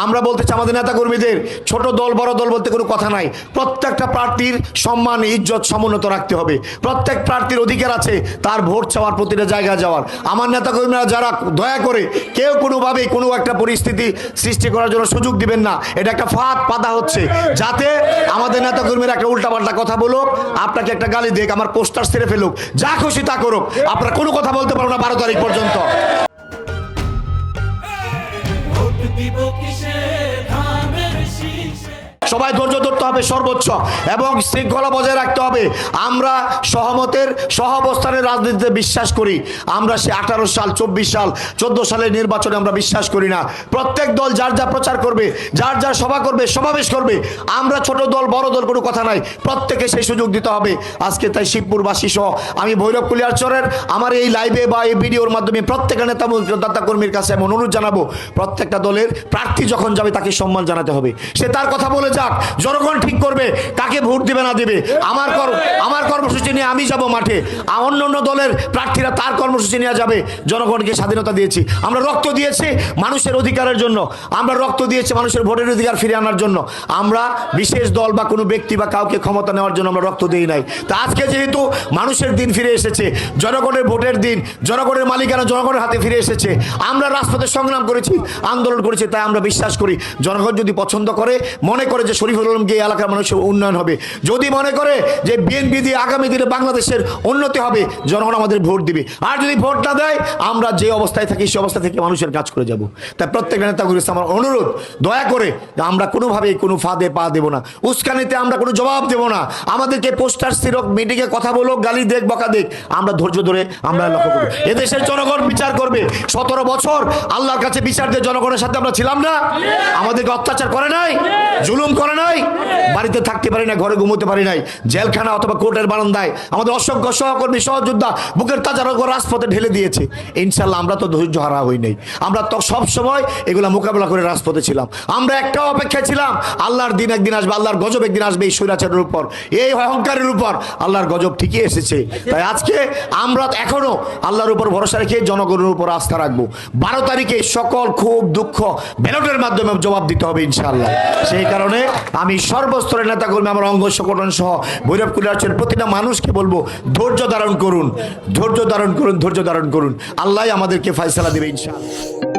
আমরা বলতে চাই আমাদের নেতা কর্মীদের ছোট দল বড় দল বলতে কোনো কথা নাই। প্রত্যেকটা প্রার্থীর সম্মান ইজ্জত সমুন্নত রাখতে হবে। প্রত্যেক প্রার্থীর অধিকার আছে তার ভোট চাওয়ার, প্রতিটা জায়গায় যাওয়ার। আমার নেতা কর্মীরা যারা দয়া করে কেউ কোনোভাবেই কোনো একটা পরিস্থিতি সৃষ্টি করার জন্য সুযোগ দিবেন না। এটা একটা ফাঁদ পাতা হচ্ছে যাতে আমাদের নেতা কর্মীরা একটা উল্টাপাল্টা কথা বলুক, আপনাকে একটা গালি দেখ, আমার পোস্টার ছেড়ে ফেলুক, যা খুশি তা করুক, আপনারা কোনো কথা বলতে পারবো না 12 তারিখ পর্যন্ত। সবাই ধৈর্য ধরতে হবে সর্বোচ্চ এবং শৃঙ্খলা বজায় রাখতে হবে। আমরা সহমতের সহাবস্থানের রাজনীতিতে বিশ্বাস করি। আমরা সে 18 সাল 24 সাল 14 সালের নির্বাচনে আমরা বিশ্বাস করি না। প্রত্যেক দল যার যা প্রচার করবে, যার যার সভা করবে, সমাবেশ করবে, আমরা ছোট দল বড় দল কোনো কথা নাই, প্রত্যেকে সেই সুযোগ দিতে হবে। আজকে তাই শিবপুরবাসী সহ আমি ভৈরব কুলিয়ারচরের আমার এই লাইভে বা এই ভিডিওর মাধ্যমে প্রত্যেকটা নেতা কর্মীর কাছে আমি অনুরোধ জানাবো, প্রত্যেকটা দলের প্রার্থী যখন যাবে তাকে সম্মান জানাতে হবে। সে তার কথা বলে যাক, জনগণ ঠিক করবে কাকে ভোট দিবে না দিবে। আমার কর্মসূচি নিয়ে আমি যাব মাঠে, অন্য অন্য দলের প্রার্থীরা তার কর্মসূচি নিয়ে যাবে। জনগণকে স্বাধীনতা দিয়েছি, আমরা রক্ত দিয়েছি মানুষের অধিকারের জন্য, আমরা রক্ত দিয়েছি মানুষের ভোটের অধিকার ফিরে আনার জন্য। আমরা বিশেষ দল বা কোনো ব্যক্তি বা কাউকে ক্ষমতা নেওয়ার জন্য আমরা রক্ত দিই নাই। তা আজকে যেহেতু মানুষের দিন ফিরে এসেছে, জনগণের ভোটের দিন, জনগণের মালিকানা জনগণের হাতে ফিরে এসেছে, আমরা রাজপথে সংগ্রাম করেছি, আন্দোলন করেছি, তাই আমরা বিশ্বাস করি জনগণ যদি পছন্দ করে, মনে করে যে শরীফুল আলমকে এই এলাকার মানুষের উন্নয়ন হবে, যদি মনে করে যে বিএনপি দিয়ে আগামী দিনে বাংলাদেশের উন্নতি হবে, জনগণ আমাদের ভোট দিবে। আর যদি ভোট না দেয়, আমরা যে অবস্থায় থাকি সেই অবস্থা থেকে মানুষের কাজ করে যাব। তাই প্রত্যেক নেতা করেছে আমার অনুরোধ, দয়া করে আমরা কোনোভাবেই কোনো ফাঁদে পা দেব না, উস্কানিতে আমরা কোনো জবাব দেব না। আমাদেরকে পোস্টার স্থিরক মিটিংয়ে কথা বলো, গালি দেখ, বকা দেখ, আমরা ধৈর্য ধরে আমরা লক্ষ্য করবো। এদেশের জনগণ বিচার করবে। 17 বছর আল্লাহর কাছে বিচার দিয়ে জনগণের সাথে আমরা ছিলাম না? আমাদেরকে অত্যাচার করে নাই, জুলুম করে নাই, বাড়িতে থাকতে পারি না, ঘরে ঘুমোতে পারি নাই, জেলখানা অথবা কোর্টের বারান্দায় আমাদের অসংখ্য সহকর্মী সহযোদ্ধা বুকের তাজা রক্ত রাজপথে ঢেলে দিয়েছে। ইনশাল্লাহ আমরা তো ধৈর্য হারা হই নাই, আমরা তো সব সময় এগুলা মোকাবেলা করে রাজপথে ছিলাম। আমরা একটা অপেক্ষায় ছিলাম, আল্লাহর দিন একদিন আসবে, আল্লাহর গজব একদিন আসবে এই স্বৈরাচারের উপর, এই অহংকারের উপর। আল্লাহর গজব ঠিকই এসেছে। তাই আজকে আমরা এখনো আল্লাহর উপর ভরসা রেখে জনগণের উপর আস্থা রাখবো। 12 তারিখে সকল ক্ষোভ দুঃখ ব্যালটের মাধ্যমে জবাব দিতে হবে ইনশাআল্লাহ। সেই কারণে আমি সর্বস্তরের নেতা কর্মী, আমার অঙ্গ সংগঠন সহ ভৈরব কুলিয়ারচরের প্রতিটা মানুষকে বলবো, ধৈর্য ধারণ করুন, ধৈর্য ধারণ করুন, ধৈর্য ধারণ করুন। আল্লাহ আমাদেরকে ফয়সালা দেবে ইনশাআল্লাহ।